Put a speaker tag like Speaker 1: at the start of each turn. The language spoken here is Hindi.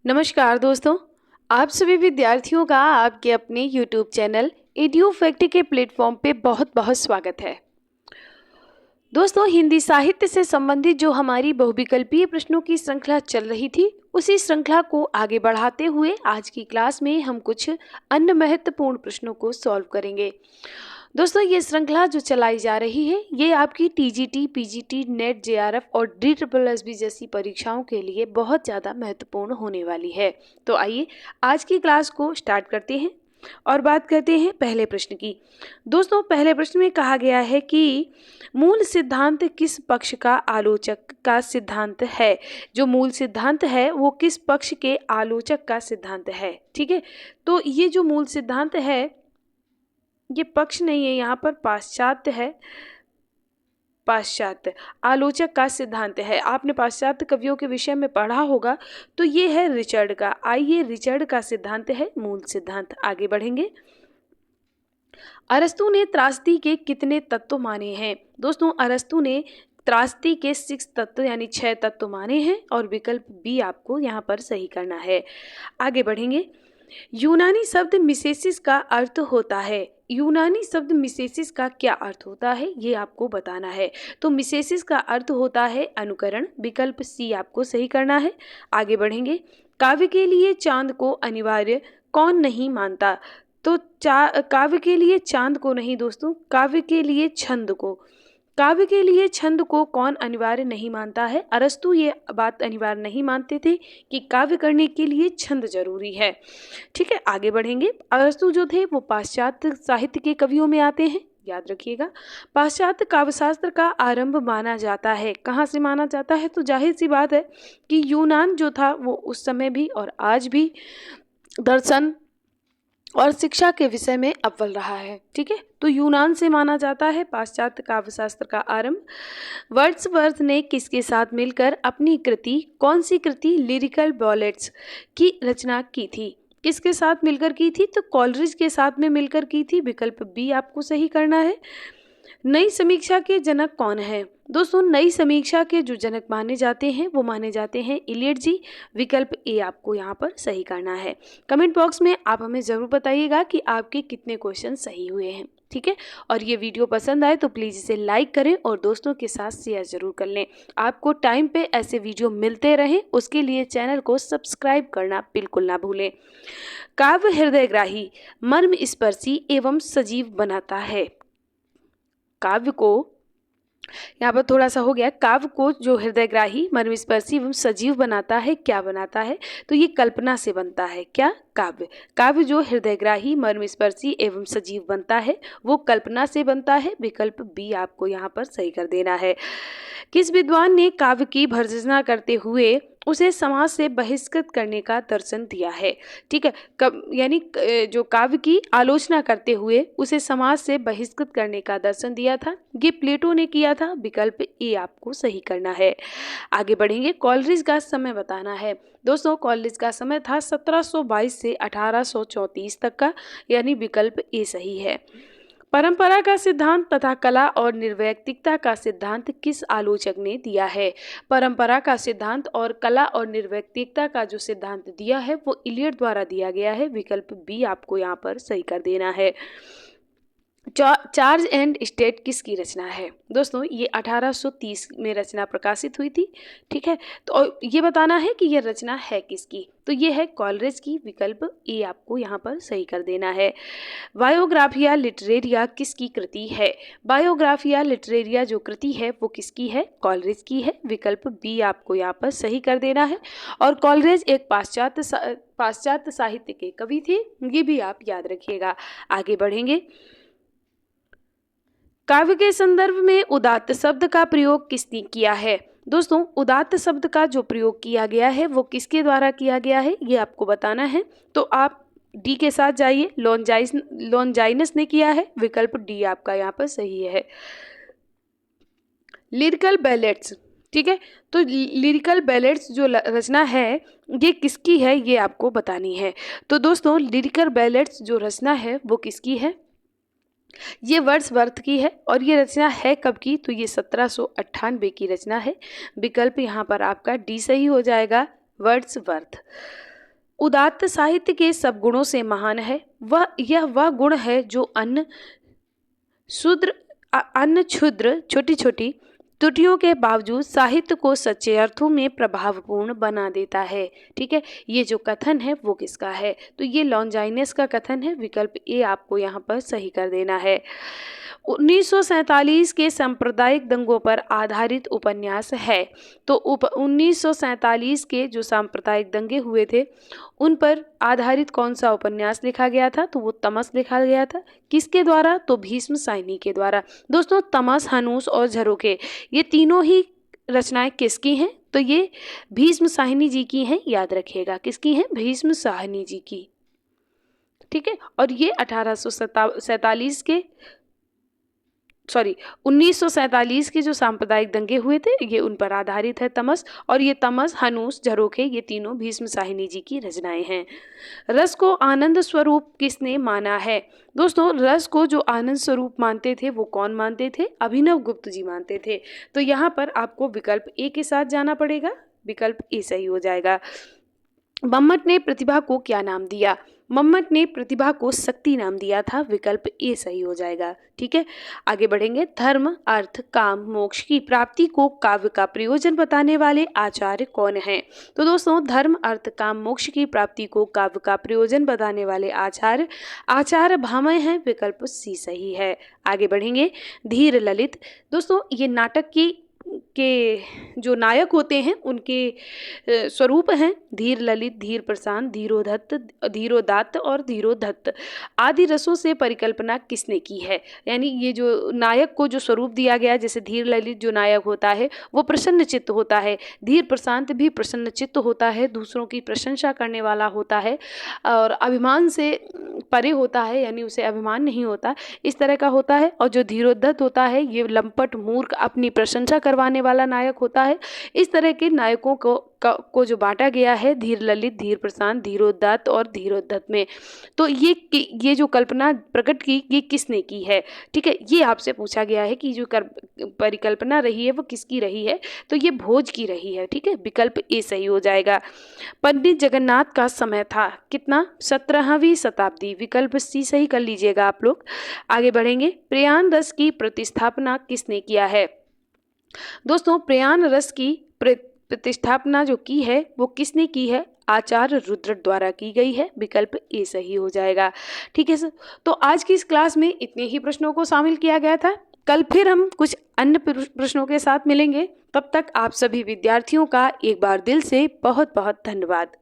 Speaker 1: नमस्कार दोस्तों, आप सभी विद्यार्थियों का आपके अपने YouTube चैनल एड्यूफैक्ट के प्लेटफॉर्म पे बहुत बहुत स्वागत है। दोस्तों, हिंदी साहित्य से संबंधित जो हमारी बहुविकल्पीय प्रश्नों की श्रृंखला चल रही थी, उसी श्रृंखला को आगे बढ़ाते हुए आज की क्लास में हम कुछ अन्य महत्वपूर्ण प्रश्नों को सॉल्व करेंगे। दोस्तों, ये श्रृंखला जो चलाई जा रही है, ये आपकी टीजीटी, पीजीटी, नेट, जेआरएफ और DSSB जैसी परीक्षाओं के लिए बहुत ज़्यादा महत्वपूर्ण होने वाली है। तो आइए आज की क्लास को स्टार्ट करते हैं और बात करते हैं पहले प्रश्न की। दोस्तों, पहले प्रश्न में कहा गया है कि मूल सिद्धांत किस पक्ष का आलोचक का सिद्धांत है। जो मूल सिद्धांत है वो किस पक्ष के आलोचक का सिद्धांत है। ठीक है, तो ये जो मूल सिद्धांत है ये पक्ष नहीं है, यहाँ पर पाश्चात्य है। पाश्चात्य आलोचक का सिद्धांत है। आपने पाश्चात्य कवियों के विषय में पढ़ा होगा, तो ये है रिचर्ड का। आइए, रिचर्ड का सिद्धांत है मूल सिद्धांत। आगे बढ़ेंगे। अरस्तु ने त्रासदी के कितने तत्व माने हैं। दोस्तों, अरस्तु ने त्रासदी के 6 तत्व यानी 6 तत्व माने हैं और विकल्प बी आपको यहाँ पर सही करना है। आगे बढ़ेंगे। यूनानी शब्द मिसेसिस का अर्थ होता है। यूनानी शब्द मिसेसिस का क्या अर्थ होता है, ये आपको बताना है। तो मिसेसिस का अर्थ होता है अनुकरण। विकल्प सी आपको सही करना है। आगे बढ़ेंगे। काव्य के लिए चांद को अनिवार्य कौन नहीं मानता। तो काव्य के लिए चांद को नहीं दोस्तों, काव्य के लिए छंद को। काव्य के लिए छंद को कौन अनिवार्य नहीं मानता है। अरस्तु ये बात अनिवार्य नहीं मानते थे कि काव्य करने के लिए छंद जरूरी है। ठीक है, आगे बढ़ेंगे। अरस्तु जो थे वो पाश्चात्य साहित्य के कवियों में आते हैं, याद रखिएगा। पाश्चात्य काव्यशास्त्र का आरंभ माना जाता है। कहाँ से माना जाता है, तो जाहिर सी बात है कि यूनान जो था वो उस समय भी और आज भी दर्शन और शिक्षा के विषय में अव्वल रहा है। ठीक है, तो यूनान से माना जाता है पाश्चात्य काव्यशास्त्र का आरंभ। वर्ड्सवर्थ ने किसके साथ मिलकर अपनी कृति, कौन सी कृति, लिरिकल बॉलेट्स की रचना की थी। किसके साथ मिलकर की थी, तो कॉलरिज के साथ में मिलकर की थी। विकल्प बी आपको सही करना है। नई समीक्षा के जनक कौन है। दोस्तों, नई समीक्षा के जो जनक माने जाते हैं वो माने जाते हैं इलियट जी। विकल्प ए आपको यहाँ पर सही करना है। कमेंट बॉक्स में आप हमें ज़रूर बताइएगा कि आपके कितने क्वेश्चन सही हुए हैं। ठीक है, और ये वीडियो पसंद आए तो प्लीज़ इसे लाइक करें और दोस्तों के साथ शेयर ज़रूर कर लें। आपको टाइम पे ऐसे वीडियो मिलते रहें, उसके लिए चैनल को सब्सक्राइब करना बिल्कुल ना भूलें। काव्य हृदयग्राही, मर्म स्पर्शी एवं सजीव बनाता है। काव्य को, यहाँ पर थोड़ा सा हो गया, काव्य को जो हृदयग्राही, मर्मस्पर्शी एवं सजीव बनाता है, क्या बनाता है, तो ये कल्पना से बनता है। क्या, काव्य। काव्य जो हृदयग्राही, मर्मस्पर्शी एवं सजीव बनता है वो कल्पना से बनता है। विकल्प बी आपको यहाँ पर सही कर देना है। किस विद्वान ने काव्य की भर्त्सना करते हुए उसे समाज से बहिष्कृत करने का दर्शन दिया है। ठीक है, यानी जो काव्य की आलोचना करते हुए उसे समाज से बहिष्कृत करने का दर्शन दिया था, ये प्लेटो ने किया था। विकल्प ए आपको सही करना है। आगे बढ़ेंगे। कॉलरिज का समय बताना है। दोस्तों, कॉलरिज का समय था 1722 से 1834 तक का, यानी विकल्प ए सही है। परंपरा का सिद्धांत तथा कला और निर्वैयक्तिकता का सिद्धांत किस आलोचक ने दिया है। परंपरा का सिद्धांत और कला और निर्वैयक्तिकता का जो सिद्धांत दिया है वो इलियट द्वारा दिया गया है। विकल्प बी आपको यहाँ पर सही कर देना है। चार्ज एंड स्टेट किसकी रचना है। दोस्तों, ये 1830 में रचना प्रकाशित हुई थी। ठीक है, तो ये बताना है कि ये रचना है किसकी, तो ये है कॉलरिज की। विकल्प ए आपको यहाँ पर सही कर देना है। बायोग्राफिया लिटरेरिया किसकी कृति है। बायोग्राफिया लिटरेरिया जो कृति है वो किसकी है, कॉलरिज की है। विकल्प बी आपको यहाँ पर सही कर देना है। और कॉलरिज एक पाश्चात्य साहित्य के कवि थे, ये भी आप याद रखिएगा। आगे बढ़ेंगे। काव्य के संदर्भ में उदात्त शब्द का प्रयोग किसने किया है। दोस्तों, उदात्त शब्द का जो प्रयोग किया गया है वो किसके द्वारा किया गया है, ये आपको बताना है। तो आप डी के साथ जाइए। लॉन्जाइनस ने किया है। विकल्प डी आपका यहाँ पर सही है। लिरिकल बैलेट्स, ठीक है, तो लिरिकल बैलेट्स जो रचना है ये किसकी है, ये आपको बतानी है। तो दोस्तों, लिरिकल बैलेट्स जो रचना है वो किसकी है, ये वर्ड्सवर्थ की है। और ये रचना है कब की, तो ये 1798 की रचना है। विकल्प यहाँ पर आपका डी सही हो जाएगा, वर्ड्सवर्थ। उदात्त साहित्य के सब गुणों से महान है। वह गुण है जो अन्न क्षुद्र छोटी छोटी त्रुटियों के बावजूद साहित्य को सच्चे अर्थों में प्रभावपूर्ण बना देता है। ठीक है, ये जो कथन है वो किसका है? तो ये लॉन्जाइनस का कथन है। विकल्प ए आपको यहाँ पर सही कर देना है। 1947 के सांप्रदायिक दंगों पर आधारित उपन्यास है। तो 1947 के जो सांप्रदायिक दंगे हुए थे उन पर आधारित कौन सा उपन्यास लिखा गया था? तो वो तमस लिखा गया था। किसके द्वारा? तो भीष्म साहिनी के द्वारा। दोस्तों, तमस, हनुस और झरोखे ये तीनों ही रचनाएं किसकी हैं? तो ये भीष्म साहिनी जी की हैं। याद रखिएगा, किसकी हैं? भीष्म साहिनी जी की। ठीक है, और ये 1947 के जो सांप्रदायिक दंगे हुए थे ये उन पर आधारित है तमस। और ये तमस, हनुस, झरोखे ये तीनों भीष्म साहिनी जी की रचनाएं हैं। रस को आनंद स्वरूप किसने माना है? दोस्तों, रस को जो आनंद स्वरूप मानते थे वो कौन मानते थे? अभिनव गुप्त जी मानते थे। तो यहाँ पर आपको विकल्प ए के साथ जाना पड़ेगा। विकल्प ए सही हो जाएगा। मम्मट ने प्रतिभा को क्या नाम दिया? मम्मट ने प्रतिभा को शक्ति नाम दिया था। विकल्प ए सही हो जाएगा। ठीक है, आगे बढ़ेंगे। धर्म, अर्थ, काम, मोक्ष की प्राप्ति को काव्य का प्रयोजन बताने वाले आचार्य कौन हैं? तो दोस्तों, धर्म, अर्थ, काम, मोक्ष की प्राप्ति को काव्य का प्रयोजन बताने वाले आचार्य भामह हैं। विकल्प सी सही है। आगे बढ़ेंगे। धीर ललित, दोस्तों ये नाटक के जो नायक होते हैं उनके स्वरूप हैं। धीर ललित, धीर प्रशांत, धीरोदात्त और धीरोधत्त आदि रसों से परिकल्पना किसने की है? यानी ये जो नायक को जो स्वरूप दिया गया, जैसे धीर ललित जो नायक होता है वो प्रसन्न चित्त होता है, धीर प्रशांत भी प्रसन्न चित्त होता है, दूसरों की प्रशंसा करने वाला होता है और अभिमान से परे होता है, यानी उसे अभिमान नहीं होता, इस तरह का होता है। और जो धीरोधत्त होता है ये लंपट, मूर्ख, अपनी प्रशंसा करवाने वाला नायक होता है। इस तरह के नायकों को जो बांटा गया है धीर ललित, धीर प्रशांत, धीरोदात्त और धीरोधत्त में। तो ये जो कल्पना प्रकट की ये किसने की है? ठीक है, ये आपसे पूछा गया है कि जो परिकल्पना रही है वो किसकी रही है? तो ये भोज की रही है। ठीक है, विकल्प ए सही हो जाएगा। पंडित जगन्नाथ का समय था कितना? 17वीं शताब्दी। विकल्प सी सही कर लीजिएगा आप लोग। आगे बढ़ेंगे। प्रयाण रस की प्रतिस्थापना किसने किया है? दोस्तों, प्रयाण रस की प्रतिस्थापना जो की है वो किसने की है? आचार्य रुद्र द्वारा की गई है। विकल्प ए सही हो जाएगा। ठीक है सर, तो आज की इस क्लास में इतने ही प्रश्नों को शामिल किया गया था। कल फिर हम कुछ अन्य प्रश्नों के साथ मिलेंगे। तब तक आप सभी विद्यार्थियों का एक बार दिल से बहुत बहुत धन्यवाद।